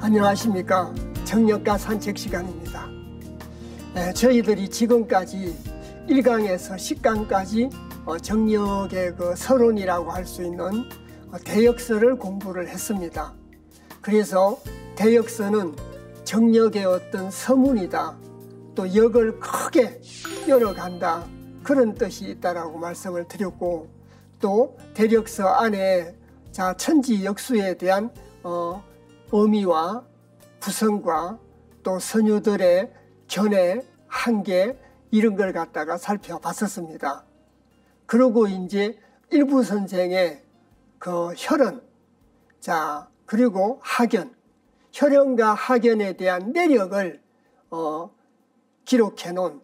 안녕하십니까. 정력과 산책 시간입니다. 저희들이 지금까지 1강에서 10강까지 정력의 그 서론이라고 할 수 있는 대역서를 공부를 했습니다. 그래서 대역서는 정력의 어떤 서문이다, 또 역을 크게 열어간다, 그런 뜻이 있다라고 말씀을 드렸고, 또 대역서 안에 천지역수에 대한 의미와 구성과 또 선유들의 견해, 한계, 이런 걸 갖다가 살펴봤었습니다. 그리고 이제 일부 선생의 그 혈연, 그리고 학연, 혈연과 학연에 대한 내력을 기록해 놓은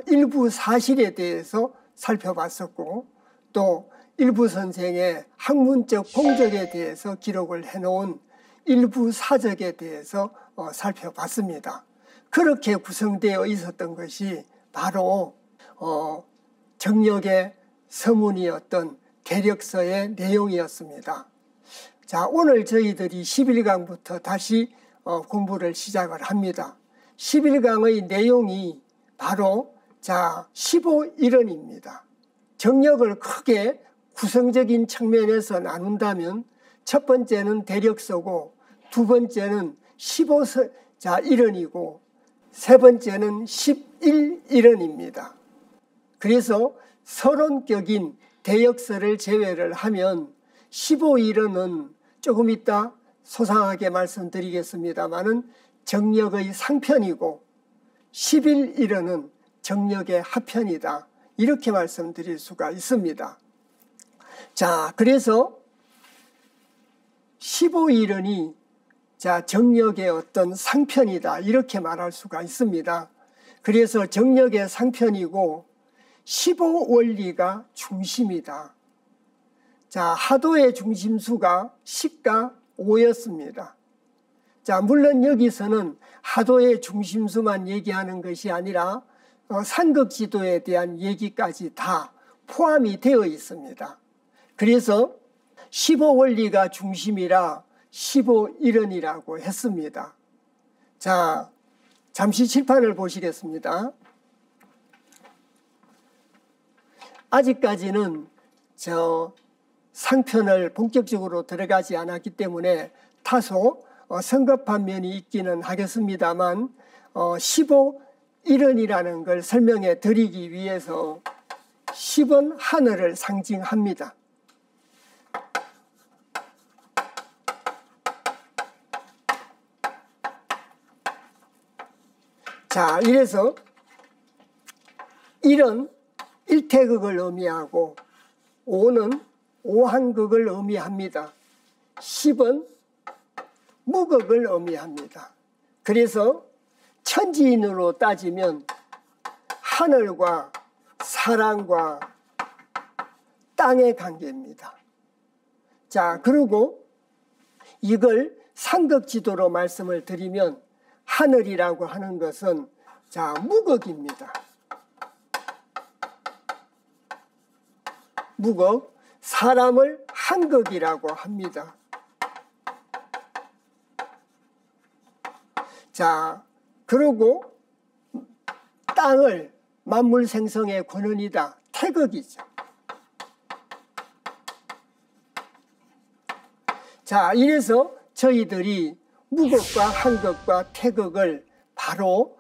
일부 사실에 대해서 살펴봤었고, 또 일부 선생의 학문적 공적에 대해서 기록을 해놓은 일부 사적에 대해서 살펴봤습니다. 그렇게 구성되어 있었던 것이 바로 정력의 서문이었던 대력서의 내용이었습니다. 오늘 저희들이 11강부터 다시 공부를 시작을 합니다. 11강의 내용이 바로 15일언입니다. 정력을 크게 구성적인 측면에서 나눈다면 첫 번째는 대력서고, 두 번째는 15일언이고, 세 번째는 11일언입니다. 그래서 서론격인 대역서를 제외를 하면 15일언은 조금 이따 소상하게 말씀드리겠습니다마는 정력의 상편이고, 11일언은 정력의 하편이다, 이렇게 말씀드릴 수가 있습니다. 그래서 15일언이 정력의 어떤 상편이다, 이렇게 말할 수가 있습니다. 그래서 정력의 상편이고 15원리가 중심이다. 하도의 중심수가 10과 5였습니다. 물론 여기서는 하도의 중심수만 얘기하는 것이 아니라 삼극지도에 대한 얘기까지 다 포함이 되어 있습니다. 그래서 15원리가 중심이라 15일언이라고 했습니다. 잠시 칠판을 보시겠습니다. 아직까지는 상편을 본격적으로 들어가지 않았기 때문에 다소 성급한 면이 있기는 하겠습니다만 15일언이라는 걸 설명해 드리기 위해서 10은 하늘을 상징합니다. 이래서 1은 일태극을 의미하고 5는 오한극을 의미합니다. 10은 무극을 의미합니다. 그래서 천지인으로 따지면 하늘과 사람과 땅의 관계입니다. 그리고 이걸 삼극지도로 말씀을 드리면 하늘이라고 하는 것은 무극입니다. 무극, 사람을 한극이라고 합니다. 그리고 땅을 만물 생성의 권원이다, 태극이죠. 이래서 저희들이 무극과 한극과 태극을 바로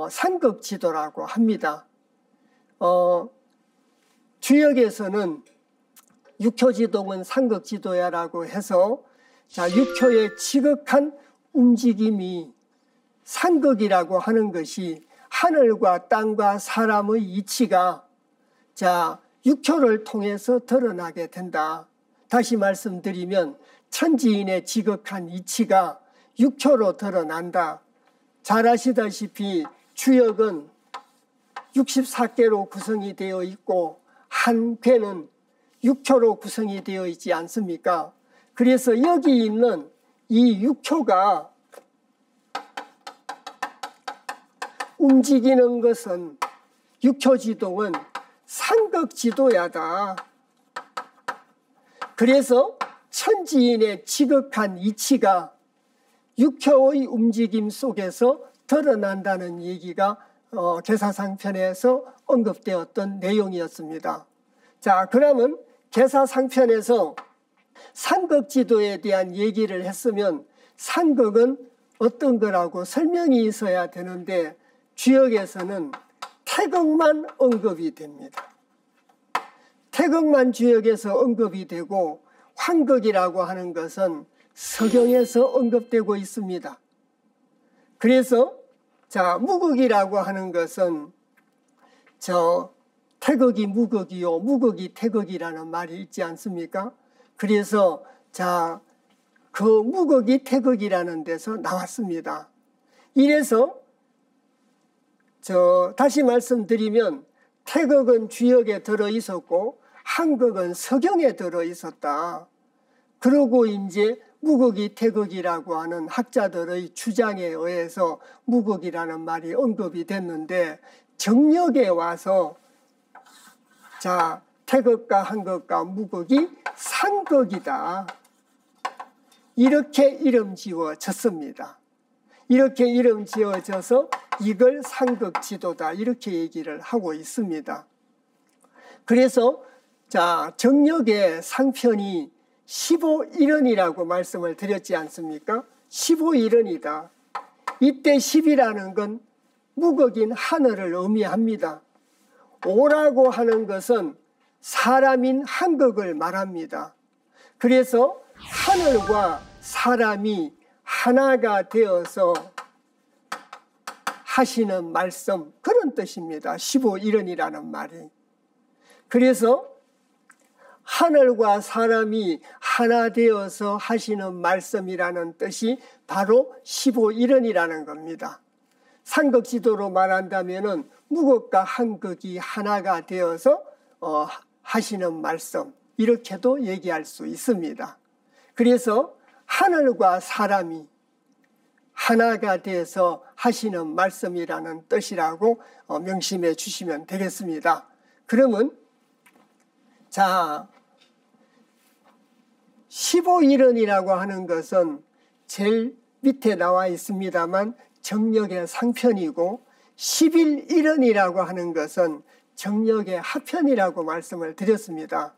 삼극지도라고 합니다. 주역에서는 육효지동은 삼극지도야라고 해서 육효의 지극한 움직임이 삼극이라고 하는 것이 하늘과 땅과 사람의 이치가 육효를 통해서 드러나게 된다. 다시 말씀드리면 천지인의 지극한 이치가 육효로 드러난다. 잘 아시다시피 주역은 64개로 구성이 되어 있고 한 궤는 육효로 구성이 되어 있지 않습니까? 그래서 여기 있는 이 육효가 움직이는 것은, 육효지동은 삼극지도야다. 그래서 천지인의 지극한 이치가 육혀의 움직임 속에서 드러난다는 얘기가 계사상편에서 언급되었던 내용이었습니다. 자, 그러면 계사상편에서 상극지도에 대한 얘기를 했으면 상극은 어떤 거라고 설명이 있어야 되는데 주역에서는 태극만 언급이 됩니다. 태극만 주역에서 언급이 되고 환극이라고 하는 것은 서경에서 언급되고 있습니다. 그래서 자, 무극이라고 하는 것은 태극이 무극이요, 무극이 태극이라는 말이 있지 않습니까? 그래서 자, 그 무극이 태극이라는 데서 나왔습니다. 이래서 다시 말씀드리면 태극은 주역에 들어 있었고 한극은 서경에 들어 있었다. 그러고 이제 무극이 태극이라고 하는 학자들의 주장에 의해서 무극이라는 말이 언급이 됐는데 정력에 와서 자, 태극과 한극과 무극이 상극이다. 이렇게 이름 지어졌습니다. 이렇게 이름 지어져서 이걸 상극지도다 이렇게 얘기를 하고 있습니다. 그래서 자, 정력의 상편이 15일언이라고 말씀을 드렸지 않습니까? 15일언이다. 이때 10이라는 건 무극인 하늘을 의미합니다. 오라고 하는 것은 사람인 한극을 말합니다. 그래서 하늘과 사람이 하나가 되어서 하시는 말씀, 그런 뜻입니다. 15일언이라는 말이. 그래서 하늘과 사람이 하나 되어서 하시는 말씀이라는 뜻이 바로 15일언이라는 겁니다. 상극지도로 말한다면 무극과 한극이 하나가 되어서 하시는 말씀, 이렇게도 얘기할 수 있습니다. 그래서 하늘과 사람이 하나가 돼서 하시는 말씀이라는 뜻이라고 명심해 주시면 되겠습니다. 그러면 자, 15일언이라고 하는 것은 제일 밑에 나와 있습니다만 정력의 상편이고 11일언이라고 하는 것은 정력의 하편이라고 말씀을 드렸습니다.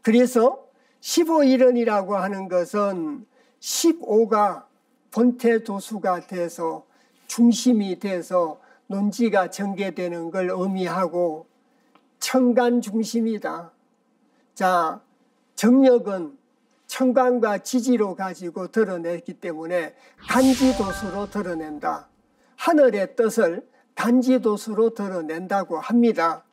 그래서 15일언이라고 하는 것은 15가 본태도수가 돼서 중심이 돼서 논지가 전개되는 걸 의미하고 청간 중심이다. 자, 정력은 청간과 지지로 가지고 드러냈기 때문에 간지도수로 드러낸다. 하늘의 뜻을 간지도수로 드러낸다고 합니다.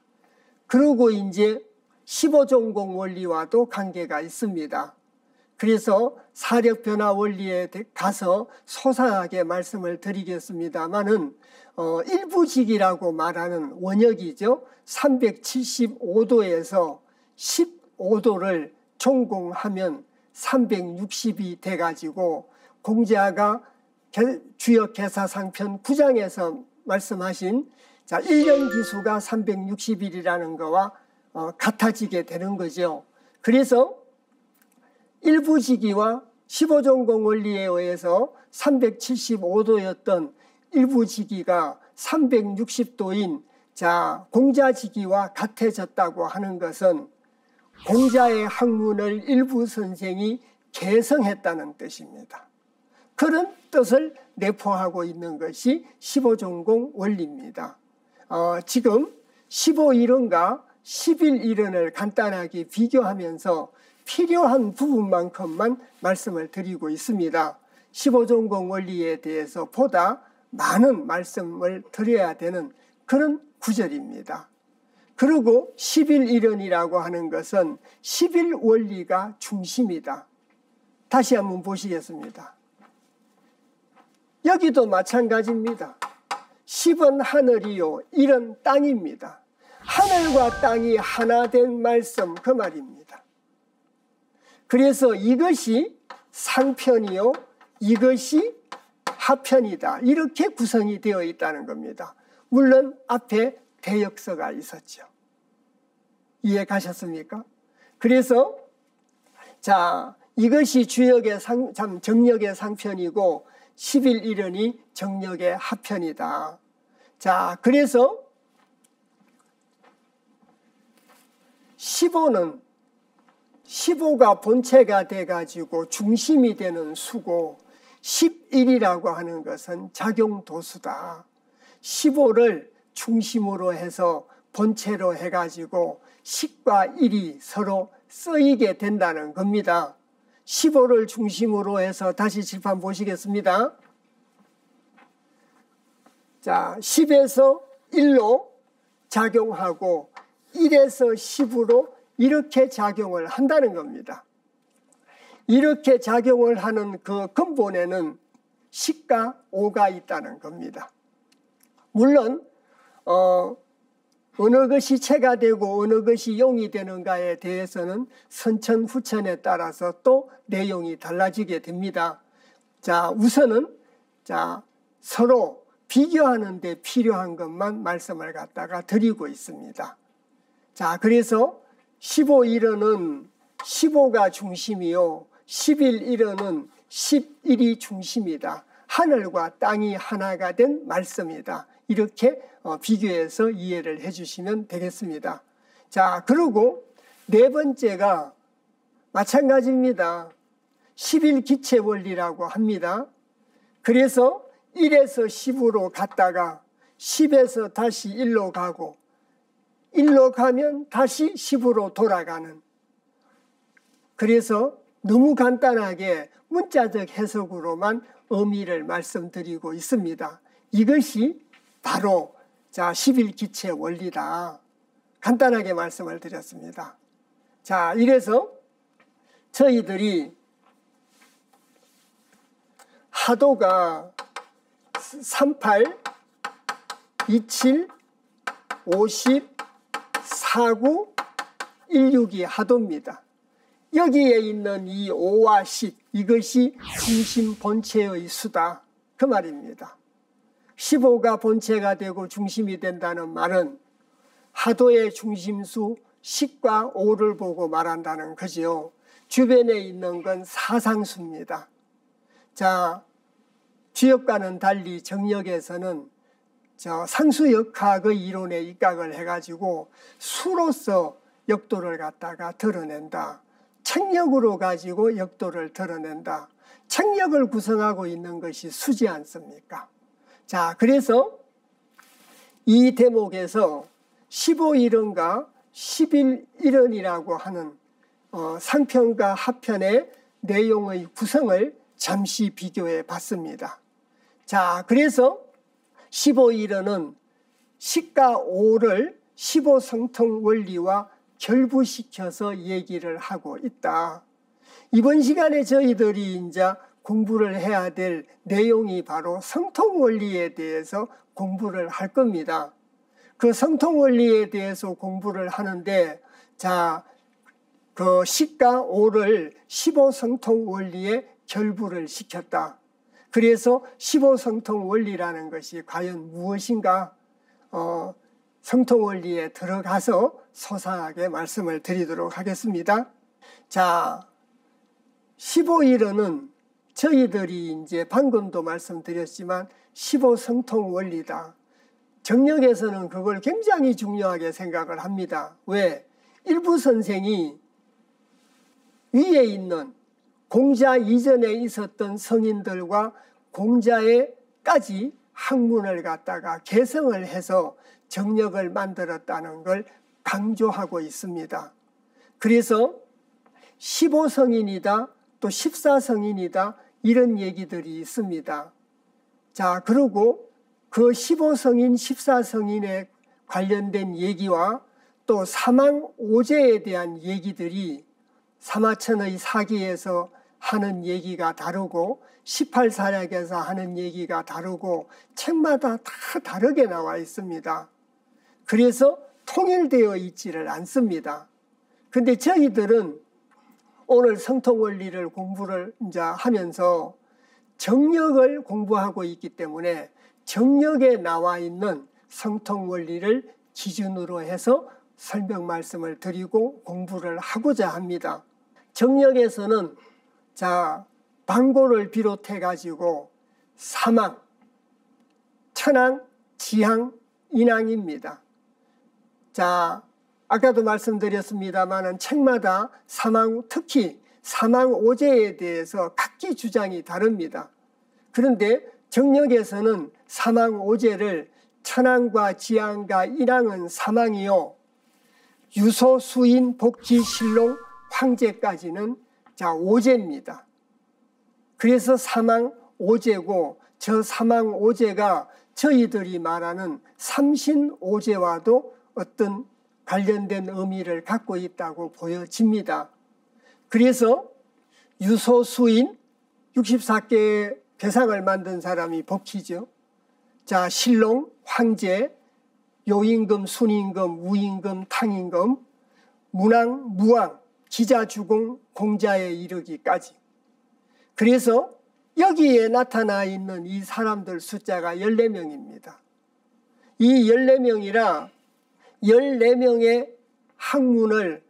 그리고 이제 15종공 원리와도 관계가 있습니다. 그래서 사력변화 원리에 가서 소상하게 말씀을 드리겠습니다만은 일부직이라고 말하는 원역이죠. 375도에서 15도를 종공하면 360이 돼가지고 공자가 주역 계사상편 9장에서 말씀하신 자, 1년 기수가 360일이라는 거와 같아지게 되는 거죠. 그래서 일부지기와 15종공 원리에 의해서 375도였던 일부지기가 360도인 자, 공자지기와 같아졌다고 하는 것은 공자의 학문을 일부 선생이 개성했다는 뜻입니다. 그런 뜻을 내포하고 있는 것이 15종공 원리입니다. 지금 15일언과 11일언을 간단하게 비교하면서 필요한 부분만큼만 말씀을 드리고 있습니다. 15종공 원리에 대해서 보다 많은 말씀을 드려야 되는 그런 구절입니다. 그리고 11일언이라고 하는 것은 11원리가 중심이다. 다시 한번 보시겠습니다. 여기도 마찬가지입니다. 10은 하늘이요 1은 땅입니다. 하늘과 땅이 하나 된 말씀, 그 말입니다. 그래서 이것이 상편이요 이것이 하편이다. 이렇게 구성이 되어 있다는 겁니다. 물론 앞에 대역서가 있었죠. 이해 가셨습니까? 그래서 자, 이것이 주역의 정력의 상편이고 11일은이 정력의 하편이다. 자, 그래서 15가 본체가 돼가지고 중심이 되는 수고, 11이라고 하는 것은 작용도수다. 15를 중심으로 해서 본체로 해가지고 10과 1이 서로 쓰이게 된다는 겁니다. 15를 중심으로 해서 다시 칠판 보시겠습니다. 자, 10에서 1로 작용하고 1에서 10으로 이렇게 작용을 한다는 겁니다. 이렇게 작용을 하는 그 근본에는 10과 5가 있다는 겁니다. 물론 어느 것이 체가 되고 어느 것이 용이 되는가에 대해서는 선천후천에 따라서 또 내용이 달라지게 됩니다. 자, 우선은 서로 비교하는 데 필요한 것만 말씀을 갖다가 드리고 있습니다. 자, 그래서 15일은 15가 중심이요, 11일은 11이 중심이다. 하늘과 땅이 하나가 된 말씀이다. 이렇게 비교해서 이해를 해주시면 되겠습니다. 자, 그리고 네 번째가 마찬가지입니다. 11기체 원리라고 합니다. 그래서 1에서 10으로 갔다가 10에서 다시 1로 가고 1로 가면 다시 10으로 돌아가는, 그래서 너무 간단하게 문자적 해석으로만 의미를 말씀드리고 있습니다. 이것이 바로 11기체 원리다. 간단하게 말씀을 드렸습니다. 자, 이래서 저희들이 하도가 38, 27, 50, 49, 162 하도입니다. 여기에 있는 이 5와 10, 이것이 중심 본체의 수다, 그 말입니다. 15가 본체가 되고 중심이 된다는 말은 하도의 중심수 10과 5를 보고 말한다는 거지요. 주변에 있는 건 사상수입니다. 자, 주역과는 달리 정역에서는 상수역학의 이론에 입각을 해가지고 수로서 역도를 갖다가 드러낸다. 책력으로 가지고 역도를 드러낸다. 책력을 구성하고 있는 것이 수지 않습니까? 자, 그래서 이 대목에서 15일원과 11일원이라고 하는 상편과 하편의 내용의 구성을 잠시 비교해 봤습니다. 자, 그래서 15일원은 10과 5를 15성통 원리와 결부시켜서 얘기를 하고 있다. 이번 시간에 저희들이 이제 공부를 해야 될 내용이 바로 성통 원리에 대해서 공부를 할 겁니다. 그 성통 원리에 대해서 공부를 하는데, 자, 그 10과 5를 15성통 원리에 결부를 시켰다. 그래서 15성통 원리라는 것이 과연 무엇인가? 성통 원리에 들어가서 소상하게 말씀을 드리도록 하겠습니다. 자, 15일은 저희들이 이제 방금도 말씀드렸지만 15성통 원리다. 정력에서는 그걸 굉장히 중요하게 생각을 합니다. 왜? 일부 선생이 위에 있는 공자 이전에 있었던 성인들과 공자에까지 학문을 갖다가 개성을 해서 정력을 만들었다는 걸 강조하고 있습니다. 그래서 15성인이다, 또 14성인이다, 이런 얘기들이 있습니다. 자, 그리고 그 15성인, 14성인에 관련된 얘기와 또 사망오제에 대한 얘기들이 사마천의 사기에서 하는 얘기가 다르고 18사략에서 하는 얘기가 다르고 책마다 다 다르게 나와 있습니다. 그래서 통일되어 있지를 않습니다. 근데 저희들은 오늘 성통원리를 공부를 이제 하면서 정력을 공부하고 있기 때문에 정력에 나와 있는 성통원리를 기준으로 해서 설명 말씀을 드리고 공부를 하고자 합니다. 정력에서는 자, 방고를 비롯해 가지고 사망, 천왕, 지향, 인왕입니다. 자, 아까도 말씀드렸습니다만 책마다 특히 사망 오제에 대해서 각기 주장이 다릅니다. 그런데 정력에서는 사망 오제를 천왕과 지향과 인왕은 사망이요, 유소, 수인, 복지, 신롱, 황제까지는 오제입니다. 그래서 사망 오제고, 저 사망 오제가 저희들이 말하는 삼신 오제와도 어떤 관련된 의미를 갖고 있다고 보여집니다. 그래서 유소, 수인, 64개의 괴상을 만든 사람이 복희죠. 자, 신롱, 황제, 요임금, 순임금, 우임금, 탕임금, 문왕, 무왕, 기자주공, 공자에 이르기까지. 그래서 여기에 나타나 있는 이 사람들 숫자가 14명입니다. 이 14명이라 14명의 학문을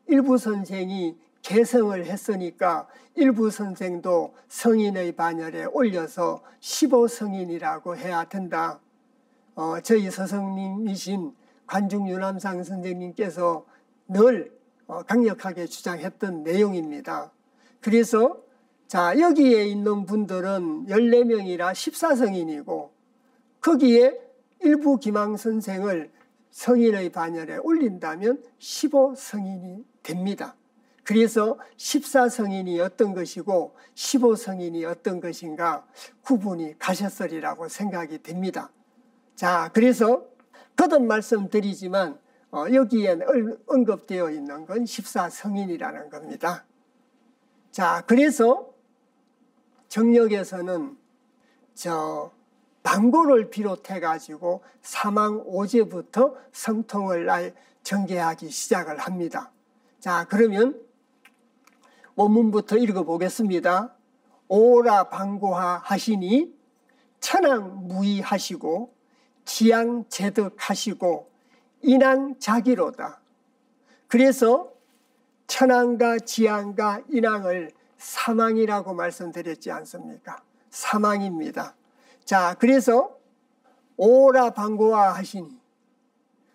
일부 선생이 개성을 했으니까 일부 선생도 성인의 반열에 올려서 15성인이라고 해야 된다. 저희 스승님이신 관중유남상 선생님께서 늘 강력하게 주장했던 내용입니다. 그래서 여기에 있는 분들은 14명이라 14성인이고 거기에 일부 기망 선생을 성인의 반열에 올린다면 15성인이 됩니다. 그래서 14성인이 어떤 것이고 15성인이 어떤 것인가 구분이 가셨으리라고 생각이 됩니다. 자, 그래서 거듭 말씀드리지만 여기에 언급되어 있는 건 14성인이라는 겁니다. 자, 그래서 정력에서는 방고를 비롯해 가지고 사망 오제부터 성통을 전개하기 시작을 합니다. 자, 그러면 원문부터 읽어보겠습니다. 오라 방고하 하시니 천왕 무의하시고 지향 제득하시고 인왕 자기로다. 그래서 천왕과 지향과 인왕을 사망이라고 말씀드렸지 않습니까? 사망입니다. 자, 그래서 오라 방고하 하시니,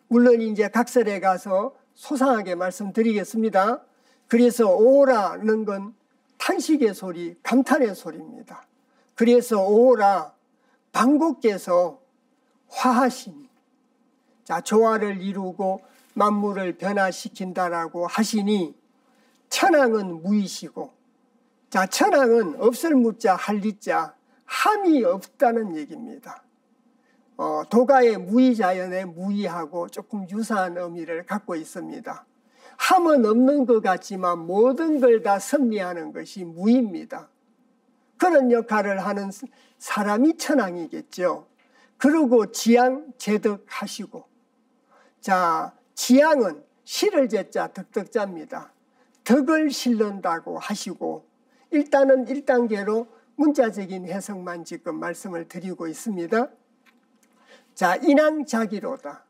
물론 이제 각설에 가서 소상하게 말씀드리겠습니다. 그래서 오라는 건 탄식의 소리, 감탄의 소리입니다. 그래서 오라 방고께서 화하시니, 자, 조화를 이루고 만물을 변화시킨다라고 하시니 천왕은 무이시고, 자, 천왕은 없을 무자 할리자 함이 없다는 얘기입니다. 도가의 무의자연의 무의하고 조금 유사한 의미를 갖고 있습니다. 함은 없는 것 같지만 모든 걸 다 섭리하는 것이 무입니다. 그런 역할을 하는 사람이 천왕이겠죠. 그리고 지향 제득하시고, 자, 지향은 실을 제자 득득자입니다. 덕을 실른다고 하시고, 일단은 1단계로 문자적인 해석만 지금 말씀을 드리고 있습니다. 자, 인왕 자기로다.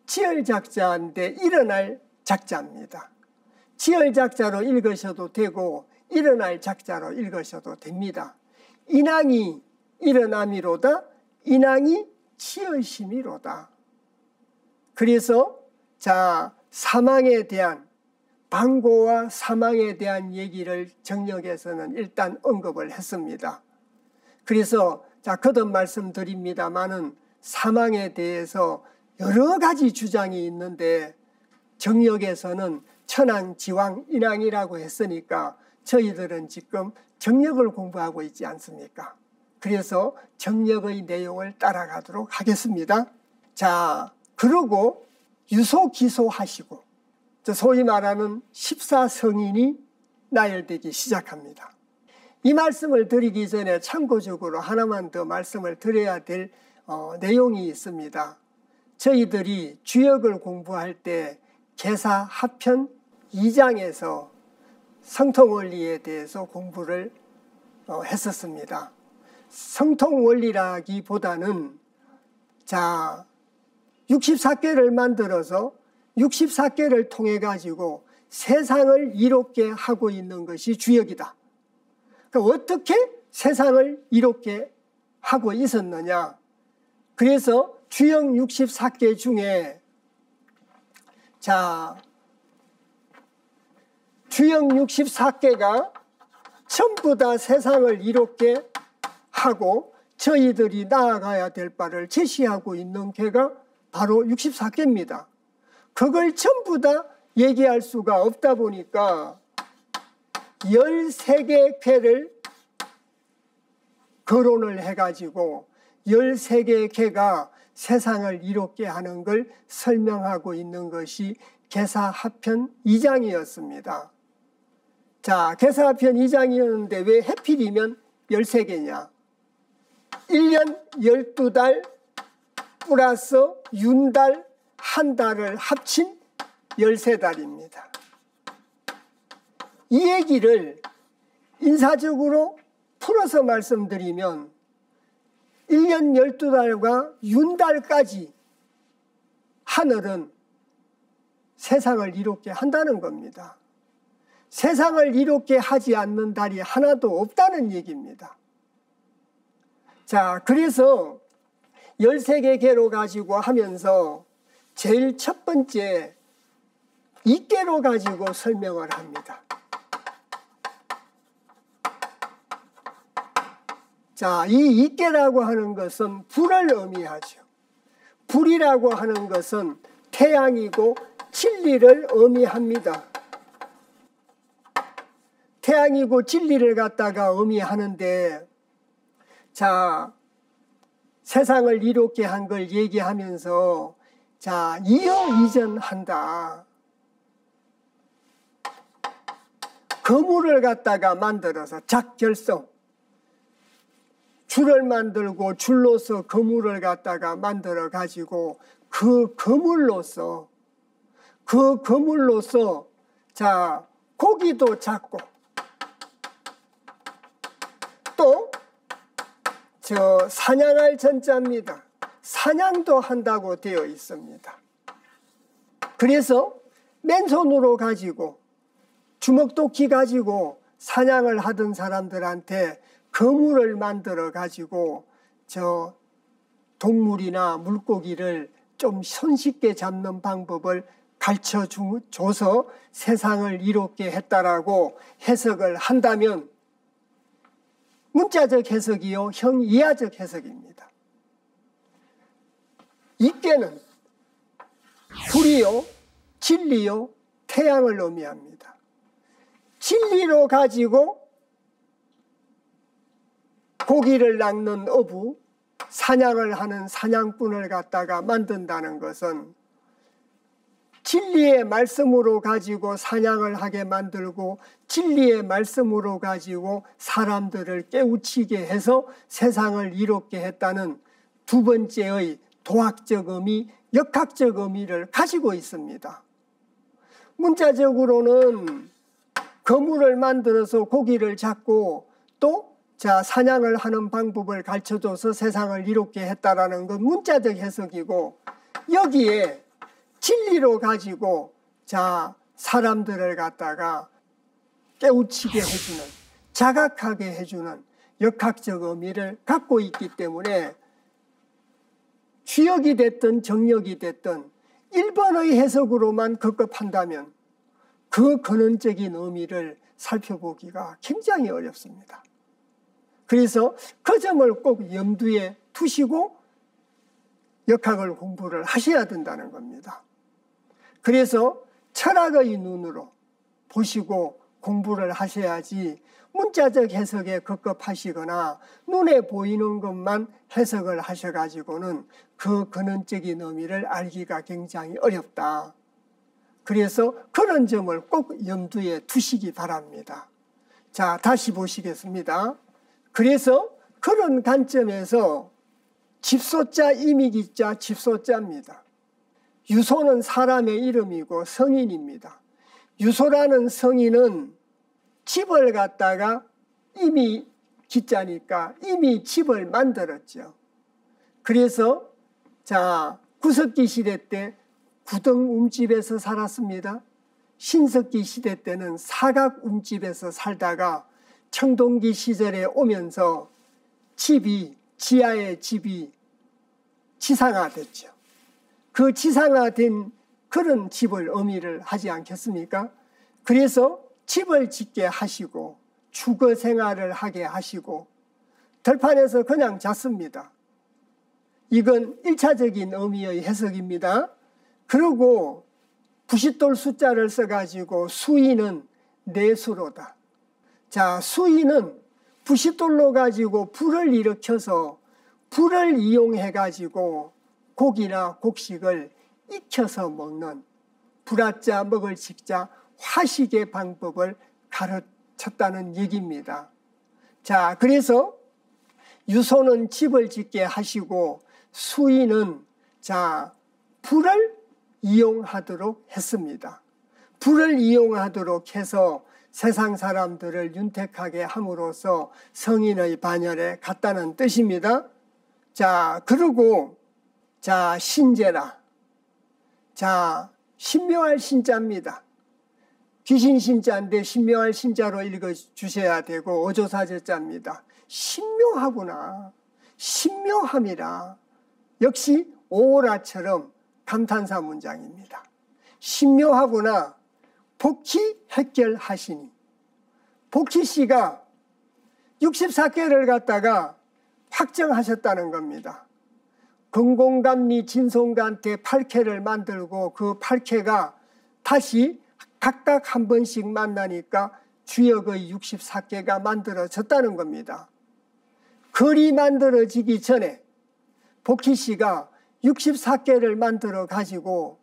지혈작자인데 일어날 작자입니다. 지혈작자로 읽으셔도 되고 일어날 작자로 읽으셔도 됩니다. 인왕이 일어남이로다. 인왕이 치열심이로다. 그래서 자, 사망에 대한 방고와 사망에 대한 얘기를 정력에서는 일단 언급을 했습니다. 그래서 자, 거듭 말씀드립니다마는 사망에 대해서 여러 가지 주장이 있는데 정력에서는 천왕, 지왕, 인왕이라고 했으니까 저희들은 지금 정력을 공부하고 있지 않습니까? 그래서 정력의 내용을 따라가도록 하겠습니다. 자, 그리고 유소기소하시고, 소위 말하는 14성인이 나열되기 시작합니다. 이 말씀을 드리기 전에 참고적으로 하나만 더 말씀을 드려야 될 내용이 있습니다. 저희들이 주역을 공부할 때 계사 하편 2장에서 성통원리에 대해서 공부를 했었습니다. 성통원리라기보다는 자, 64개를 만들어서 64개를 통해 가지고 세상을 이롭게 하고 있는 것이 주역이다. 그러니까 어떻게 세상을 이롭게 하고 있었느냐? 그래서 주역 64개 중에 주역 64개가 전부 다 세상을 이롭게 하고 저희들이 나아가야 될 바를 제시하고 있는 궤가 바로 64궤입니다. 그걸 전부 다 얘기할 수가 없다 보니까 13개 궤를 거론을 해가지고 13개의 궤가 세상을 이롭게 하는 걸 설명하고 있는 것이 계사하편 2장이었습니다. 자, 계사하편 2장이었는데 왜 해필이면 13개냐? 1년 12달 플러스 윤달 한 달을 합친 13달입니다. 이 얘기를 인사적으로 풀어서 말씀드리면 1년 12달과 윤달까지 하늘은 세상을 이롭게 한다는 겁니다. 세상을 이롭게 하지 않는 달이 하나도 없다는 얘기입니다. 자, 그래서 13개 궤로 가지고 하면서 제일 첫 번째 이계로 가지고 설명을 합니다. 자, 이 이계라고 하는 것은 불을 의미하죠. 불이라고 하는 것은 태양이고 진리를 의미합니다. 태양이고 진리를 갖다가 의미하는데, 자, 세상을 이롭게 한 걸 얘기하면서, 자, 이어이전한다. 거물을 갖다가 만들어서 작결성, 줄을 만들고 줄로서 거물을 갖다가 만들어 가지고 그 거물로서 자, 고기도 잡고 또 저 사냥할 전자입니다. 사냥도 한다고 되어 있습니다. 그래서 맨손으로 가지고 주먹도끼 가지고 사냥을 하던 사람들한테 거물을 만들어 가지고 저 동물이나 물고기를 좀 손쉽게 잡는 방법을 가르쳐줘서 세상을 이롭게 했다라고 해석을 한다면 문자적 해석이요, 형이하적 해석입니다. 이께는 불이요, 진리요, 태양을 의미합니다. 진리로 가지고 고기를 낚는 어부, 사냥을 하는 사냥꾼을 갖다가 만든다는 것은 진리의 말씀으로 가지고 사냥을 하게 만들고 진리의 말씀으로 가지고 사람들을 깨우치게 해서 세상을 이롭게 했다는 두 번째의 도학적 의미, 역학적 의미를 가지고 있습니다. 문자적으로는 거물을 만들어서 고기를 잡고 또 사냥을 하는 방법을 가르쳐줘서 세상을 이롭게 했다라는 건 문자적 해석이고, 여기에 진리로 가지고 사람들을 갖다가 깨우치게 해주는, 자각하게 해주는 역학적 의미를 갖고 있기 때문에 주역이 됐든 정역이 됐든 1번의 해석으로만 급급한다면 그 근원적인 의미를 살펴보기가 굉장히 어렵습니다. 그래서 그 점을 꼭 염두에 두시고 역학을 공부를 하셔야 된다는 겁니다. 그래서 철학의 눈으로 보시고 공부를 하셔야지 문자적 해석에 급급하시거나 눈에 보이는 것만 해석을 하셔가지고는 그 근원적인 의미를 알기가 굉장히 어렵다. 그래서 그런 점을 꼭 염두에 두시기 바랍니다. 자, 다시 보시겠습니다. 그래서 그런 관점에서 집소자, 이미기자, 집소자입니다. 유소는 사람의 이름이고 성인입니다. 유소라는 성인은 집을 갖다가 이미 기자니까 이미 집을 만들었죠. 그래서 구석기 시대 때 구덩움집에서 살았습니다. 신석기 시대 때는 사각움집에서 살다가 청동기 시절에 오면서 지하의 집이 지상화됐죠. 그 지상화된 그런 집을 의미를 하지 않겠습니까? 그래서 집을 짓게 하시고 주거 생활을 하게 하시고 들판에서 그냥 잤습니다. 이건 1차적인 의미의 해석입니다. 그리고 부싯돌 숫자를 써가지고 수인은 내수로다. 자, 수인은 부싯돌로 가지고 불을 일으켜서 불을 이용해 가지고 고기나 곡식을 익혀서 먹는 불화자 먹을 식자 화식의 방법을 가르쳤다는 얘기입니다. 자, 그래서 유소는 집을 짓게 하시고 수인은 불을 이용하도록 했습니다. 불을 이용하도록 해서 세상 사람들을 윤택하게 함으로써 성인의 반열에 갔다는 뜻입니다. 자, 그리고 신제라. 신묘할 신자입니다. 귀신 신자인데 신묘할 신자로 읽어주셔야 되고 어조사제자입니다. 신묘하구나. 신묘함이라. 역시 오라처럼 감탄사 문장입니다. 신묘하구나. 복희 획결하시니. 복희 씨가 64개를 갖다가 확정하셨다는 겁니다. 건공감리 진송가한테 8쾌를 만들고 그 8쾌가 다시 각각 한 번씩 만나니까 주역의 64개가 만들어졌다는 겁니다. 글이 만들어지기 전에 복희 씨가 64개를 만들어 가지고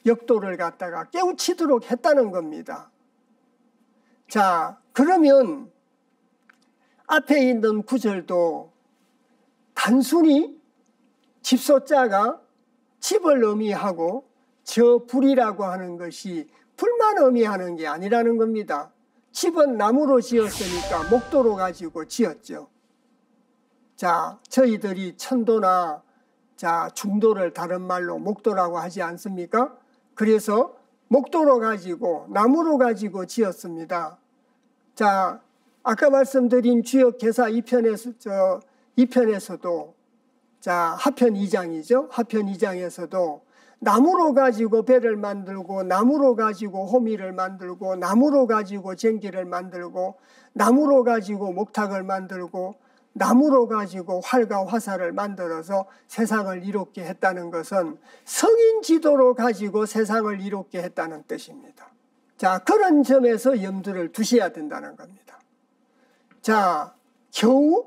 역도를 갖다가 깨우치도록 했다는 겁니다. 자, 그러면 앞에 있는 구절도 단순히 집소자가 집을 의미하고 저 불이라고 하는 것이 불만 의미하는 게 아니라는 겁니다. 집은 나무로 지었으니까 목도로 가지고 지었죠. 자, 저희들이 천도나 중도를 다른 말로 목도라고 하지 않습니까? 그래서 목도로 가지고 나무로 가지고 지었습니다. 자, 아까 말씀드린 주역 개사 2편에서도 하편 2장이죠. 하편 2장에서도 나무로 가지고 배를 만들고 나무로 가지고 호미를 만들고 나무로 가지고 쟁기를 만들고 나무로 가지고 목탁을 만들고 나무로 가지고 활과 화살을 만들어서 세상을 이롭게 했다는 것은 성인 지도로 가지고 세상을 이롭게 했다는 뜻입니다. 자, 그런 점에서 염두를 두셔야 된다는 겁니다. 자, 겨우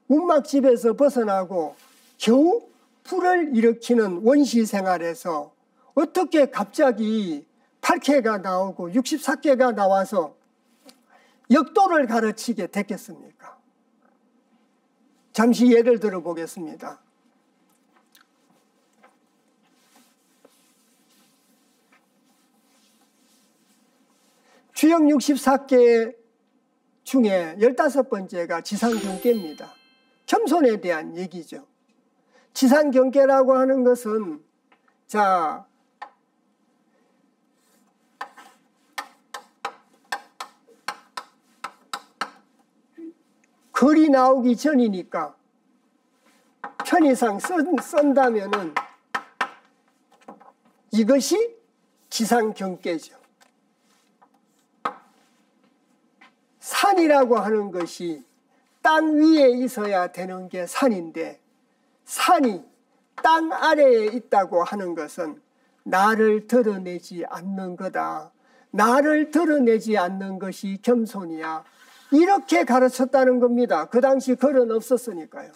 움막집에서 벗어나고 겨우 불을 일으키는 원시 생활에서 어떻게 갑자기 8개가 나오고 64개가 나와서 역도를 가르치게 됐겠습니까? 잠시 예를 들어 보겠습니다. 주역 64개 중에 15번째가 지상경계입니다. 겸손에 대한 얘기죠. 지상경계라고 하는 것은 글이 나오기 전이니까 편의상 쓴다면은 이것이 지상경계죠. 산이라고 하는 것이 땅 위에 있어야 되는 게 산인데 산이 땅 아래에 있다고 하는 것은 나를 드러내지 않는 거다. 나를 드러내지 않는 것이 겸손이야. 이렇게 가르쳤다는 겁니다. 그 당시 글은 없었으니까요.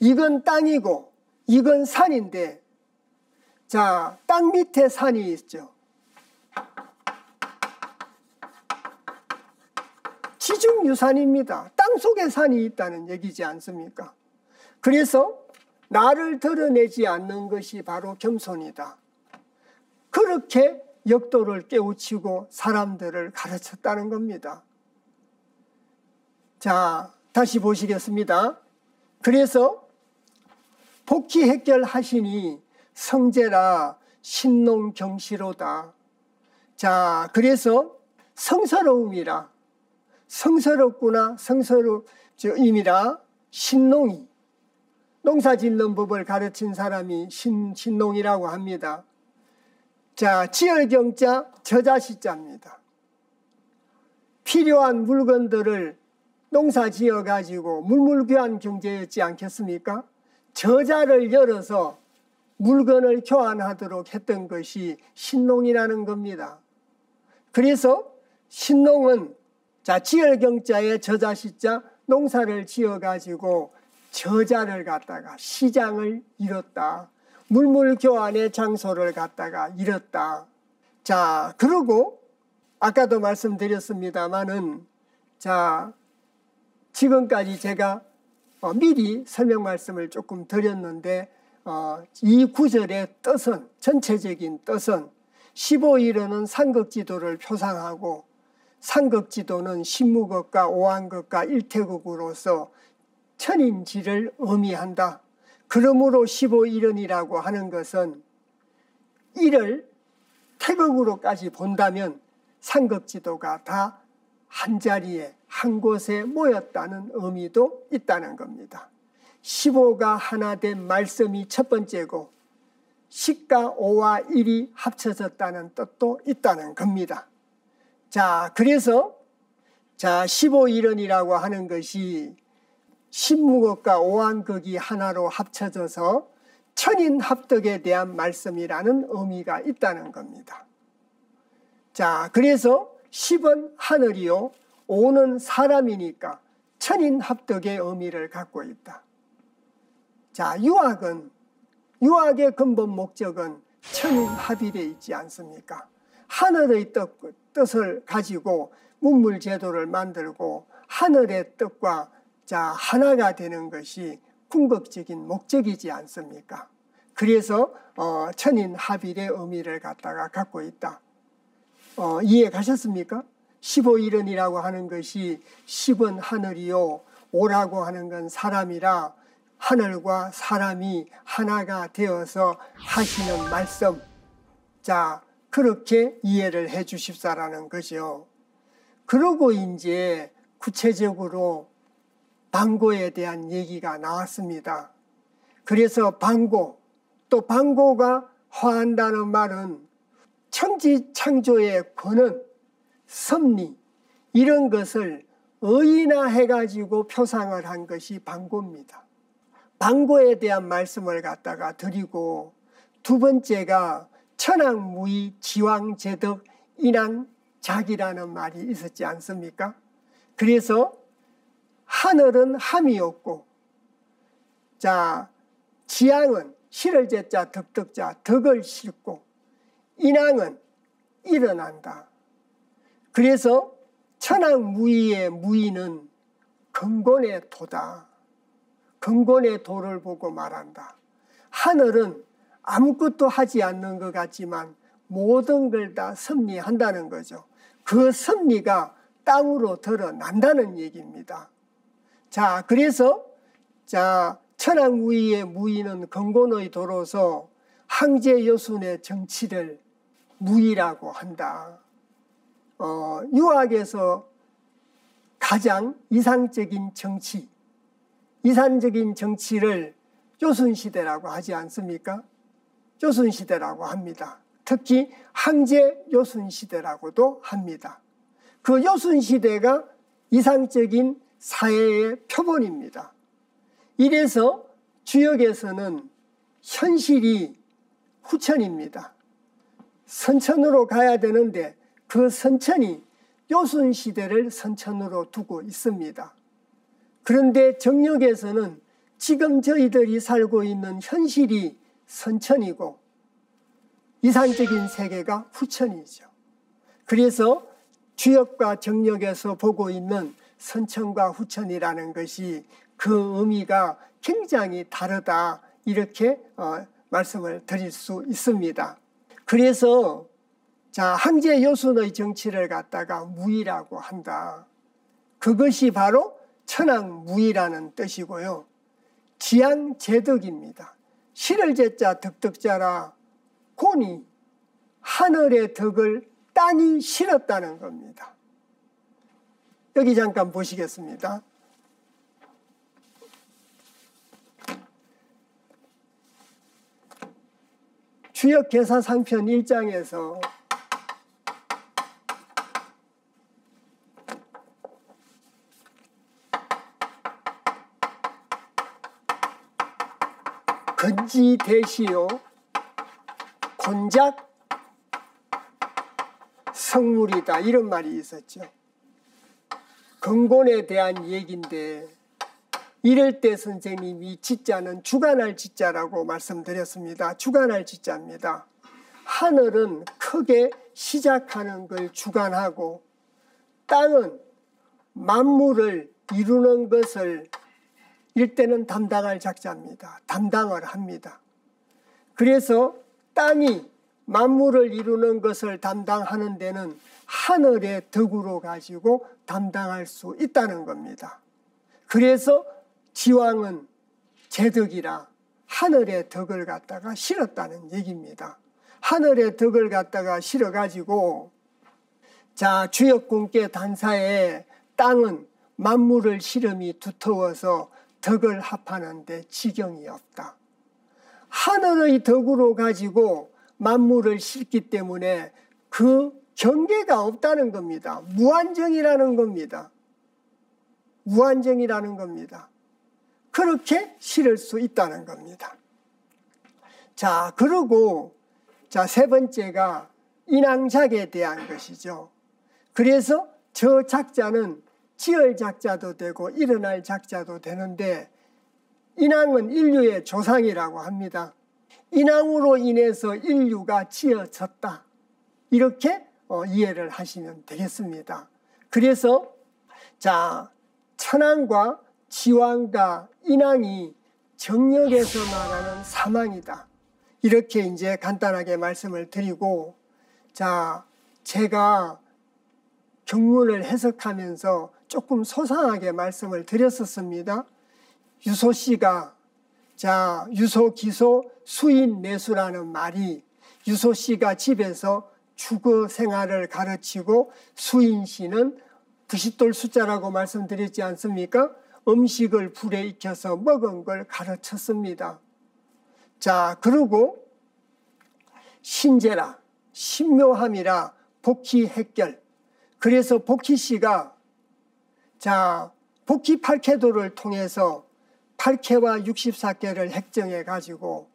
이건 땅이고 이건 산인데 땅 밑에 산이 있죠. 지중유산입니다. 땅 속에 산이 있다는 얘기지 않습니까? 그래서 나를 드러내지 않는 것이 바로 겸손이다. 그렇게 역도를 깨우치고 사람들을 가르쳤다는 겁니다. 자, 다시 보시겠습니다. 그래서 복희 획결하시니 성제라 신농경시로다. 자, 그래서 성스러움이라 성스럽구나, 성스럽임이라 신농이, 농사 짓는 법을 가르친 사람이 신농이라고 합니다. 자, 지열경자 저자시자입니다. 필요한 물건들을 농사 지어 가지고 물물교환 경제였지 않겠습니까? 저자를 열어서 물건을 교환하도록 했던 것이 신농이라는 겁니다. 그래서 신농은 자, 지열경자의 저자시자 농사를 지어 가지고 저자를 갖다가 시장을 잃었다. 물물교환의 장소를 갖다가 잃었다. 자, 그리고 아까도 말씀드렸습니다마는 자, 지금까지 제가 미리 설명 말씀을 조금 드렸는데 이 구절의 뜻은, 전체적인 뜻은 15일은 삼극지도를 표상하고 삼극지도는 신무극과 오한극과 일태극으로서 천인지를 의미한다. 그러므로 15일은이라고 하는 것은 이를 태극으로까지 본다면 삼극지도가 다 한자리에 한 곳에 모였다는 의미도 있다는 겁니다. 15가 하나 된 말씀이 첫 번째고 10과 5와 1이 합쳐졌다는 뜻도 있다는 겁니다. 자, 그래서 자, 15일은이라고 하는 것이 신무극과 오한극이 하나로 합쳐져서 천인합덕에 대한 말씀이라는 의미가 있다는 겁니다. 자, 그래서 10은 하늘이요 5는 사람이니까 천인합덕의 의미를 갖고 있다. 자, 유학의 근본 목적은 천인합일에 있지 않습니까? 하늘의 뜻을 가지고 문물제도를 만들고 하늘의 뜻과 자, 하나가 되는 것이 궁극적인 목적이지 않습니까? 그래서 천인합일의 의미를 갖고 있다. 이해 가셨습니까? 15일은이라고 하는 것이 10은 하늘이요 5라고 하는 건 사람이라 하늘과 사람이 하나가 되어서 하시는 말씀. 자, 그렇게 이해를 해 주십사라는 거죠. 그러고 이제 구체적으로 방고에 대한 얘기가 나왔습니다. 그래서 방고, 또 방고가 화한다는 말은 천지창조의 권은, 섭리 이런 것을 의인화해가지고 표상을 한 것이 방고입니다. 방고에 대한 말씀을 갖다가 드리고 두 번째가 천왕무의 지왕제덕 인왕작이라는 말이 있었지 않습니까? 그래서 하늘은 함이 없고 자, 지왕은 실을 제자 덕덕자 덕을 싣고 인왕은 일어난다. 그래서 천왕무의의 무의는 근본의 도다. 근본의 도를 보고 말한다. 하늘은 아무것도 하지 않는 것 같지만 모든 걸 다 섭리한다는 거죠. 그 섭리가 땅으로 드러난다는 얘기입니다. 자, 그래서 자, 천왕무의의 무의는 근본의 도로서 항제여순의 정치를 무의라고 한다. 유학에서 가장 이상적인 정치, 이산적인 정치를 요순시대라고 하지 않습니까? 요순시대라고 합니다. 특히 항제요순시대라고도 합니다. 그 요순시대가 이상적인 사회의 표본입니다. 이래서 주역에서는 현실이 후천입니다. 선천으로 가야 되는데 그 선천이 요순시대를 선천으로 두고 있습니다. 그런데 정역에서는 지금 저희들이 살고 있는 현실이 선천이고 이산적인 세계가 후천이죠. 그래서 주역과 정역에서 보고 있는 선천과 후천이라는 것이 그 의미가 굉장히 다르다 이렇게 말씀을 드릴 수 있습니다. 그래서 자, 항제요순의 정치를 갖다가 무의라고 한다. 그것이 바로 천왕무의라는 뜻이고요. 지양제덕입니다. 실을 제자 덕덕자라 곤이 하늘의 덕을 땅이 실었다는 겁니다. 여기 잠깐 보시겠습니다. 주역계사상편 1장에서 건지대시요 곤작 성물이다 이런 말이 있었죠. 건곤에 대한 얘기인데 이럴 때 선생님이 지자는 주관할 지자라고 말씀드렸습니다. 주관할 지자입니다. 하늘은 크게 시작하는 걸 주관하고 땅은 만물을 이루는 것을 일때는 담당할 작자입니다. 담당을 합니다. 그래서 땅이 만물을 이루는 것을 담당하는 데는 하늘의 덕으로 가지고 담당할 수 있다는 겁니다. 그래서 지왕은 제덕이라 하늘의 덕을 갖다가 실었다는 얘기입니다. 하늘의 덕을 갖다가 실어가지고 자 주역군께 단사에 땅은 만물을 실음이 두터워서 덕을 합하는데 지경이 없다. 하늘의 덕으로 가지고 만물을 싣기 때문에 그 경계가 없다는 겁니다. 무한정이라는 겁니다. 무한정이라는 겁니다. 그렇게 실을 수 있다는 겁니다. 자, 그리고 자, 세 번째가 인왕작에 대한 것이죠. 그래서 저 작자는 지을 작자도 되고 일어날 작자도 되는데 인왕은 인류의 조상이라고 합니다. 인왕으로 인해서 인류가 지어졌다. 이렇게 이해를 하시면 되겠습니다. 그래서 자, 천왕과 지왕과 인왕이 정력에서 말하는 사망이다. 이렇게 이제 간단하게 말씀을 드리고 자, 제가 경문을 해석하면서 조금 소상하게 말씀을 드렸었습니다. 유소 씨가 자, 유소, 기소, 수인, 내수라는 말이 유소 씨가 집에서 주거 생활을 가르치고 수인 씨는 부싯돌 숫자라고 말씀드렸지 않습니까? 음식을 불에 익혀서 먹은 걸 가르쳤습니다. 자, 그리고 신제라, 신묘함이라 복희 핵결. 그래서 복희 씨가 자, 복희 8쾌도를 통해서 8쾌와 64쾌를 핵정해 가지고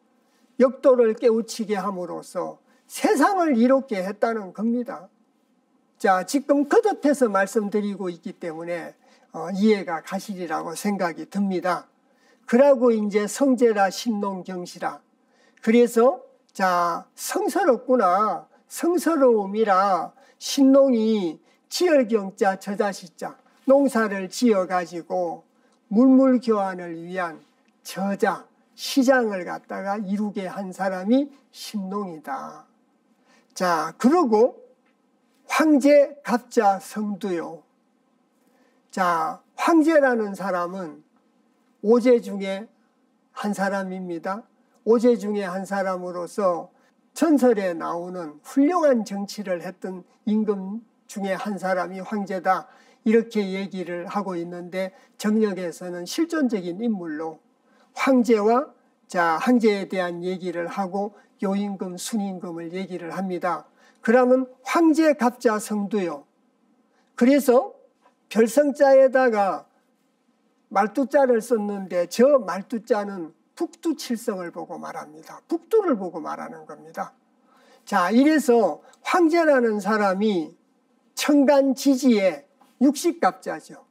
역도를 깨우치게 함으로써 세상을 이롭게 했다는 겁니다. 자, 지금 거듭해서 말씀드리고 있기 때문에 이해가 가시리라고 생각이 듭니다. 그러고 이제 성제라 신농경시라. 그래서 자, 성스럽구나. 성스러움이라 신농이 지열경자 저자시자 농사를 지어가지고 물물교환을 위한 저자 시장을 갖다가 이루게 한 사람이 신농이다. 자, 그리고 황제 갑자 성두요. 자, 황제라는 사람은 오제 중에 한 사람입니다. 오제 중에 한 사람으로서 전설에 나오는 훌륭한 정치를 했던 임금 중에 한 사람이 황제다. 이렇게 얘기를 하고 있는데 정력에서는 실존적인 인물로 황제와 자, 황제에 대한 얘기를 하고 요임금, 순임금을 얘기를 합니다. 그러면 황제 갑자 성두요. 그래서 별성자에다가 말두자를 썼는데 저 말두자는 북두칠성을 보고 말합니다. 북두를 보고 말하는 겁니다. 자, 이래서 황제라는 사람이 청간지지의 육식갑자죠.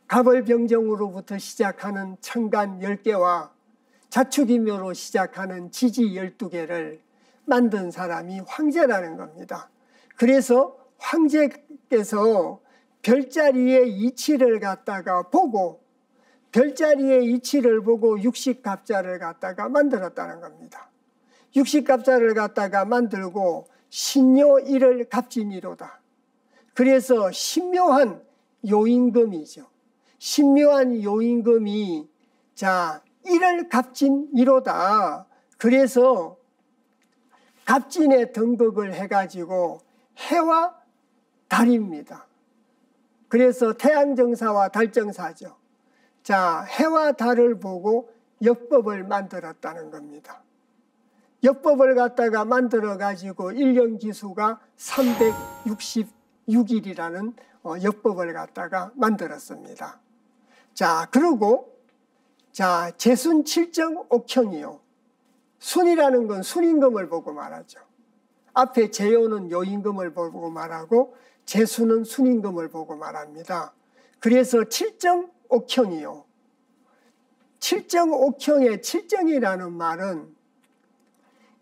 갑을병정으로부터 시작하는 청간 10개와 자축인묘로 시작하는 지지 12개를 만든 사람이 황제라는 겁니다. 그래서 황제께서 별자리의 이치를 갖다가 보고 별자리의 이치를 보고 육식갑자를 갖다가 만들었다는 겁니다. 육식갑자를 갖다가 만들고 신묘일을 갑진이로다. 그래서 신묘한 요임금이죠. 신묘한 요임금이 자, 일을 갑진이로다. 그래서 갑진의 등극을 해가지고 해와 달입니다. 그래서 태양정사와 달정사죠. 자, 해와 달을 보고 역법을 만들었다는 겁니다. 역법을 갖다가 만들어 가지고 1년 기수가 366일이라는 역법을 갖다가 만들었습니다. 자, 그리고 자, 재순 7정 옥형이요. 순이라는 건 순임금을 보고 말하죠. 앞에 재요는 요임금을 보고 말하고 재수는 순임금을 보고 말합니다. 그래서 7정 옥형이요. 7정 옥형의 7정이라는 말은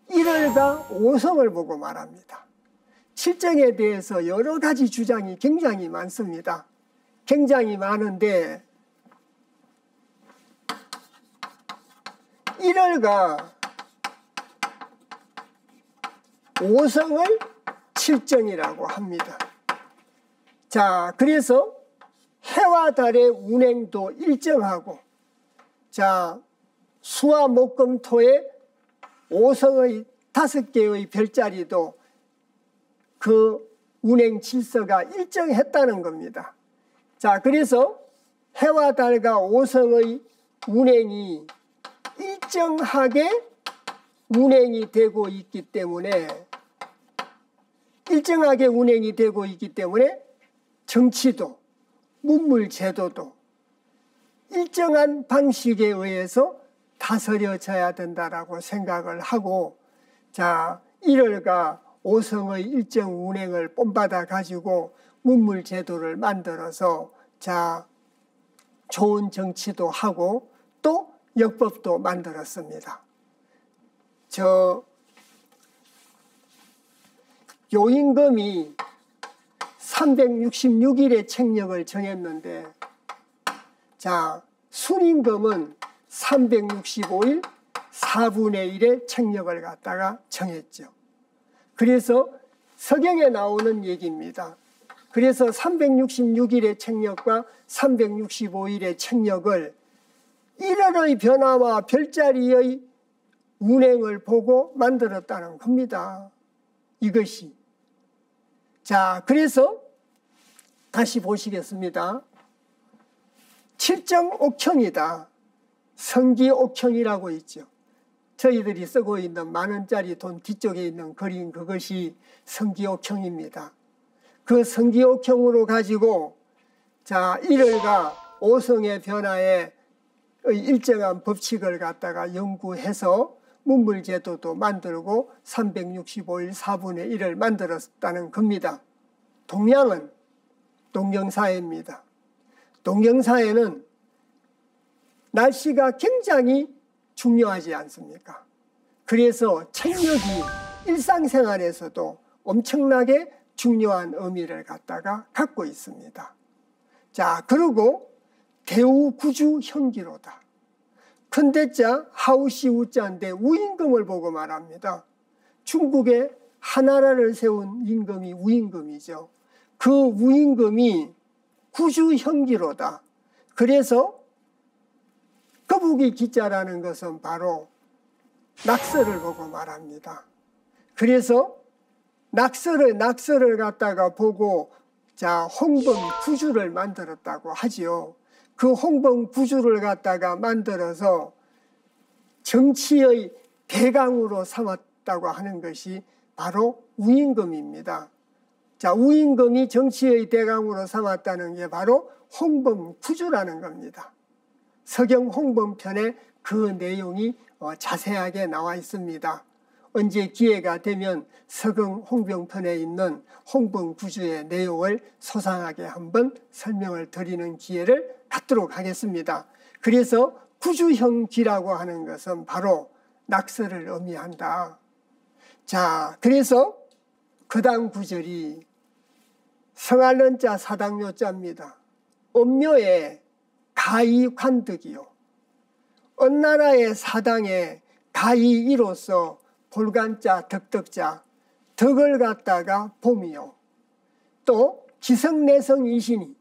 1월과 5성을 보고 말합니다. 7정에 대해서 여러 가지 주장이 굉장히 많습니다. 굉장히 많은데 1월과 5성을 7정이라고 합니다. 자, 그래서 해와 달의 운행도 일정하고, 자, 수화 목금 토의 5성의 5개의 별자리도 그 운행 질서가 일정했다는 겁니다. 자, 그래서 해와 달과 5성의 운행이 일정하게 운행이 되고 있기 때문에 정치도 문물 제도도 일정한 방식에 의해서 다스려져야 된다라고 생각을 하고, 자, 1월과 5성의 일정 운행을 본받아 가지고 문물 제도를 만들어서 자, 좋은 정치도 하고 또 역법도 만들었습니다. 요임금이 366일의 책력을 정했는데, 자, 순임금은 365일 4분의 1의 책력을 갖다가 정했죠. 그래서 서경에 나오는 얘기입니다. 그래서 366일의 책력과 365일의 책력을 1월의 변화와 별자리의 운행을 보고 만들었다는 겁니다. 이것이. 자, 그래서 다시 보시겠습니다. 7정 옥형이다. 성기옥형이라고 있죠. 저희들이 쓰고 있는 만원짜리 돈 뒤쪽에 있는 그림, 그것이 성기옥형입니다. 그 성기옥형으로 가지고 자, 1월과 5성의 변화에 일정한 법칙을 갖다가 연구해서 문물제도도 만들고 365일 4분의 1을 만들었다는 겁니다. 동양은 동경사회입니다. 동경사회는 날씨가 굉장히 중요하지 않습니까? 그래서 책력이 일상생활에서도 엄청나게 중요한 의미를 갖다가 갖고 있습니다. 자, 그리고 대우구주 형기로다. 큰대자 하우시 우자인데 우임금을 보고 말합니다. 중국에 하나라를 세운 임금이 우임금이죠. 그 우임금이 구주 형기로다. 그래서 거북이 기자라는 것은 바로 낙서를 보고 말합니다. 그래서 낙서를 갖다가 보고 자, 홍범 구주를 만들었다고 하지요. 그 홍범 구주를 갖다가 만들어서 정치의 대강으로 삼았다고 하는 것이 바로 우임금입니다. 자, 우임금이 정치의 대강으로 삼았다는 게 바로 홍범 구주라는 겁니다. 서경 홍범편에 그 내용이 자세하게 나와 있습니다. 언제 기회가 되면 서경 홍범편에 있는 홍범 구주의 내용을 소상하게 한번 설명을 드리는 기회를 갖도록 하겠습니다. 그래서 구주형기라고 하는 것은 바로 낙서를 의미한다. 자, 그래서 그다음 구절이 성알런자 사당요자입니다. 음묘에 가이관득이요. 어느 나라의 사당에 가이이로서 볼간자, 덕덕자, 덕을 갖다가 봄이요. 또 기성내성이시니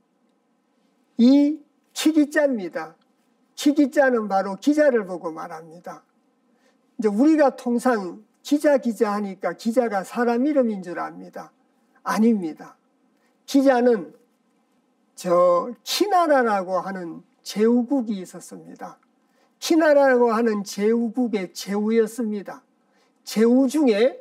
이 기기자입니다. 기기자는 바로 기자를 보고 말합니다. 이제 우리가 통상 기자 하니까 기자가 사람 이름인 줄 압니다. 아닙니다. 기자는 키나라라고 하는 제후국이 있었습니다. 키나라라고 하는 제후국의 제후였습니다. 제후 중에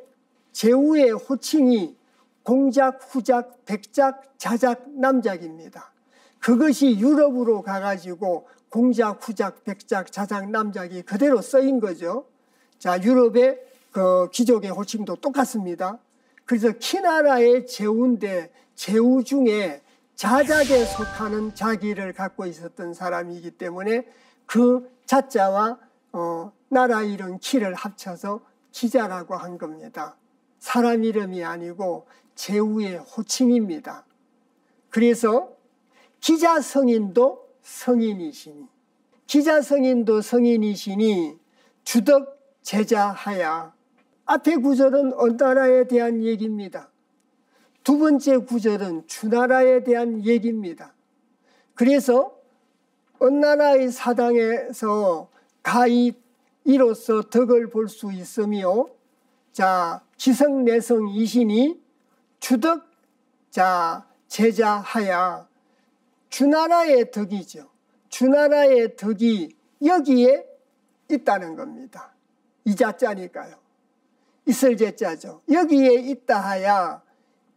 제후의 호칭이 공작, 후작, 백작, 자작, 남작입니다. 그것이 유럽으로 가가지고 공작, 후작, 백작, 자작, 남작이 그대로 쓰인 거죠. 자, 유럽의 그 귀족의 호칭도 똑같습니다. 그래서 키나라의 제후인데 제후 중에 자작에 속하는 자기를 갖고 있었던 사람이기 때문에 그 자자와 나라 이름 키를 합쳐서 기자라고 한 겁니다. 사람 이름이 아니고 제후의 호칭입니다. 그래서 기자성인도 성인이시니 기자성인도 성인이시니 주덕 제자하야. 앞에 구절은 언나라에 대한 얘기입니다. 두 번째 구절은 주나라에 대한 얘기입니다. 그래서 언나라의 사당에서 가히 이로써 덕을 볼 수 있으며, 자, 기성내성이시니 주덕, 자, 제자하야. 주나라의 덕이죠. 주나라의 덕이 여기에 있다는 겁니다. 이자자니까요. 있을 제자죠. 여기에 있다 하야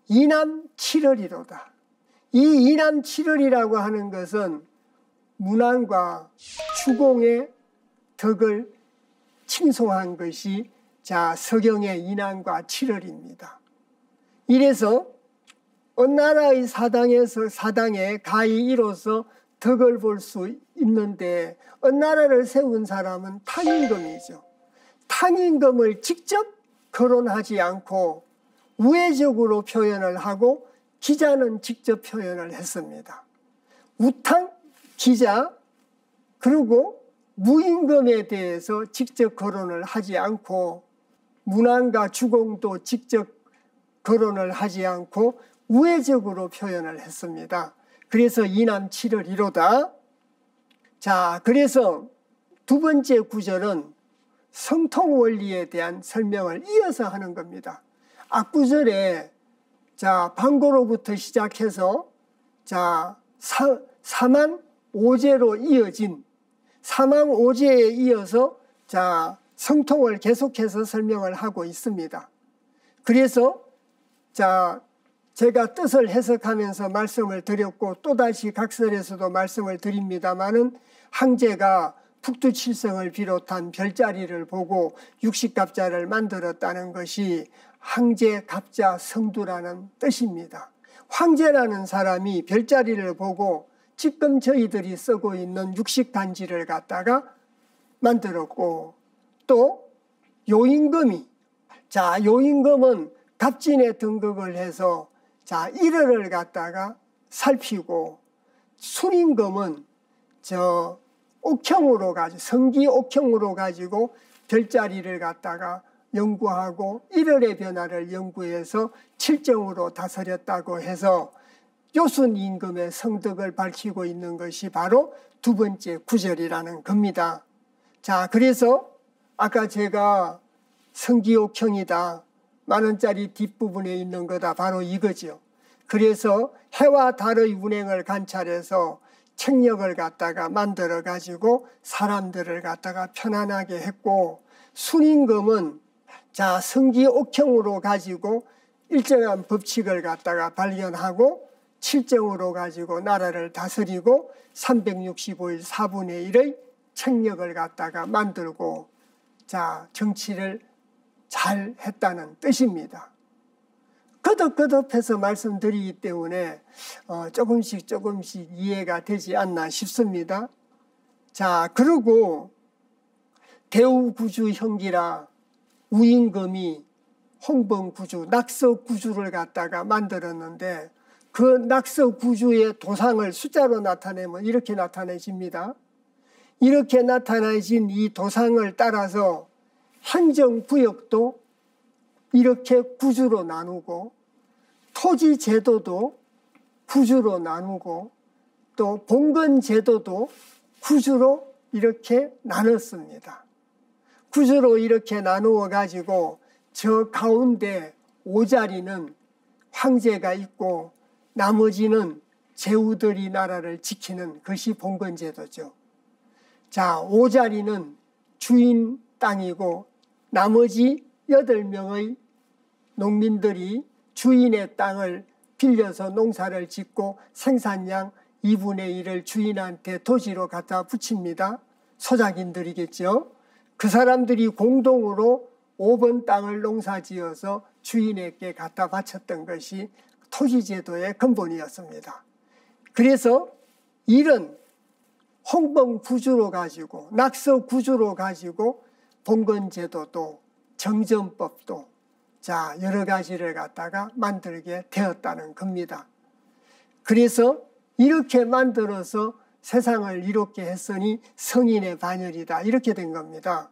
이남칠월이로다. 이 이남칠월이라고 하는 것은 문왕과 추공의 덕을 칭송한 것이 자 서경의 인왕과 칠월입니다. 이래서 언나라의 사당에 가히 이로써 덕을 볼 수 있는데 언나라를 세운 사람은 탕임금이죠. 탕임금을 직접 거론하지 않고 우회적으로 표현을 하고 기자는 직접 표현을 했습니다. 우탕, 기자, 그리고 무임금에 대해서 직접 거론을 하지 않고 문왕과 주공도 직접 거론을 하지 않고 우회적으로 표현을 했습니다. 그래서 이남칠월이로다. 자, 그래서 두 번째 구절은 성통원리에 대한 설명을 이어서 하는 겁니다. 앞구절에 자 방고로부터 시작해서 자 사만오제로 이어진 사만오제에 이어서 자 성통을 계속해서 설명을 하고 있습니다. 그래서 자 제가 뜻을 해석하면서 말씀을 드렸고 또다시 각설에서도 말씀을 드립니다마는 황제가 북두칠성을 비롯한 별자리를 보고 육식갑자를 만들었다는 것이 황제갑자 성두라는 뜻입니다. 황제라는 사람이 별자리를 보고 지금 저희들이 쓰고 있는 육식단지를 갖다가 만들었고, 또 요임금이 자 요임금은 갑진에 등극을 해서 자 일월을 갖다가 살피고, 순임금은 저 옥형으로 가지고 성기 옥형으로 가지고 별자리를 갖다가 연구하고 일월의 변화를 연구해서 칠정으로 다스렸다고 해서 요순 임금의 성덕을 밝히고 있는 것이 바로 두 번째 구절이라는 겁니다. 자, 그래서 아까 제가 성기옥형이다, 만원짜리 뒷부분에 있는 거다, 바로 이거죠. 그래서 해와 달의 운행을 관찰해서 책력을 갖다가 만들어 가지고 사람들을 갖다가 편안하게 했고, 순임금은 자 성기옥형으로 가지고 일정한 법칙을 갖다가 발견하고 칠정으로 가지고 나라를 다스리고 365일 4분의 1의 책력을 갖다가 만들고 자 정치를 잘 했다는 뜻입니다. 거듭거듭해서 말씀드리기 때문에 조금씩 이해가 되지 않나 싶습니다. 자, 그리고 대우구주 형기라 우임금이 홍범구주, 낙서구주를 갖다가 만들었는데 그 낙서구주의 도상을 숫자로 나타내면 이렇게 나타내집니다. 이렇게 나타내진 이 도상을 따라서 행정구역도 이렇게 구주로 나누고 토지제도도 구주로 나누고 또 봉건제도도 구주로 이렇게 나눴습니다. 구주로 이렇게 나누어 가지고 저 가운데 5자리는 황제가 있고 나머지는 제후들이 나라를 지키는 것이 봉건제도죠. 자, 5자리는 주인 땅이고 나머지 8명의 농민들이 주인의 땅을 빌려서 농사를 짓고 생산량 2분의 1을 주인한테 토지로 갖다 붙입니다. 소작인들이겠죠. 그 사람들이 공동으로 5번 땅을 농사지어서 주인에게 갖다 바쳤던 것이 토지제도의 근본이었습니다. 그래서 이런 홍범구주로 가지고 낙서구주로 가지고 봉건제도도 정전법도 자 여러 가지를 갖다가 만들게 되었다는 겁니다. 그래서 이렇게 만들어서 세상을 이롭게 했으니 성인의 반열이다 이렇게 된 겁니다.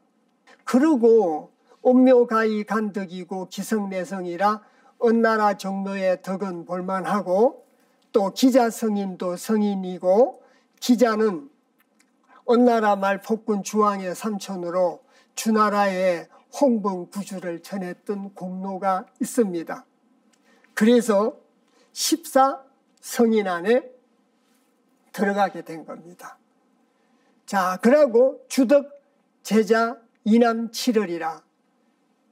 그리고 온묘가히 간덕이고 기성내성이라 언나라 종묘의 덕은 볼만하고 또 기자성인도 성인이고 기자는 언나라 말 폭군 주왕의 삼촌으로 주나라에 홍범구주를 전했던 공로가 있습니다. 그래서 14성인 안에 들어가게 된 겁니다. 자, 그러고 주덕 제자 이남칠월이라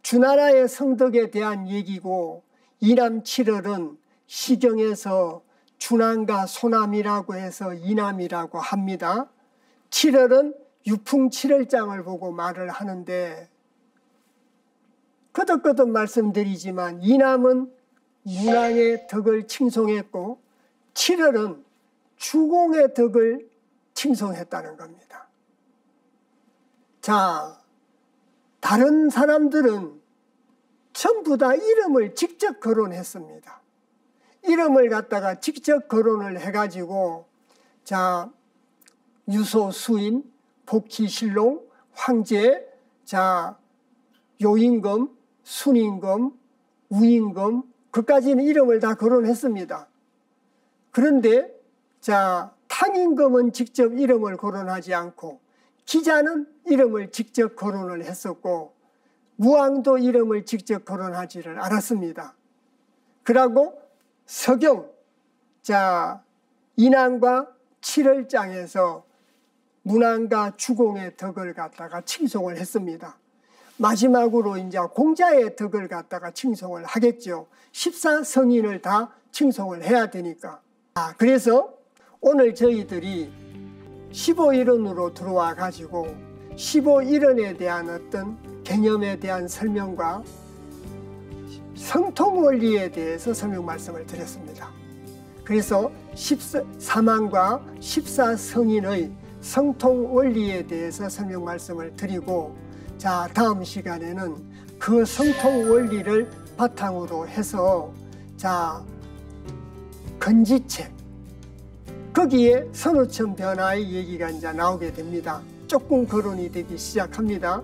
주나라의 성덕에 대한 얘기고 이남칠월은 시경에서 주남과 소남이라고 해서 이남이라고 합니다. 7월은 유풍칠월장을 보고 말을 하는데 거듭거듭 말씀드리지만 이남은 문왕의 덕을 칭송했고 7월은 주공의 덕을 칭송했다는 겁니다. 자, 다른 사람들은 전부 다 이름을 직접 거론했습니다. 이름을 갖다가 직접 거론을 해가지고 자 유소, 수인, 복희, 신롱, 황제, 자 요임금, 순임금, 우임금 그까지는 이름을 다 거론했습니다. 그런데 자 탕임금은 직접 이름을 거론하지 않고 기자는 이름을 직접 거론을 했었고 무왕도 이름을 직접 거론하지를 않았습니다. 그러고 서경, 자 인왕과 칠월장에서 문왕과 주공의 덕을 갖다가 칭송을 했습니다. 마지막으로 이제 공자의 덕을 갖다가 칭송을 하겠죠. 14성인을 다 칭송을 해야 되니까. 그래서 오늘 저희들이 15일원으로 들어와 가지고 15일원에 대한 어떤 개념에 대한 설명과 성통원리에 대해서 설명 말씀을 드렸습니다. 그래서 14만과 14성인의 성통원리에 대해서 설명 말씀을 드리고 자 다음 시간에는 그 성통원리를 바탕으로 해서 자 건지책 거기에 선우천 변화의 얘기가 이제 나오게 됩니다. 조금 거론이 되기 시작합니다.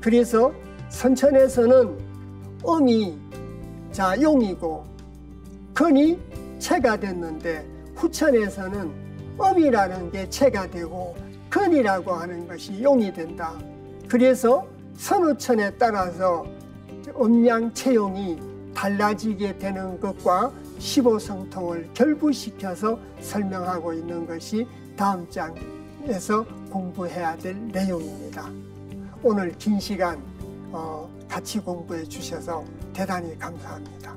그래서 선천에서는 음이 자 용이고 건이 체가 됐는데 후천에서는 음이라는 게 체가 되고 건이라고 하는 것이 용이 된다. 그래서 선우천에 따라서 음양 체용이 달라지게 되는 것과 15성통을 결부시켜서 설명하고 있는 것이 다음 장에서 공부해야 될 내용입니다. 오늘 긴 시간 같이 공부해 주셔서 대단히 감사합니다.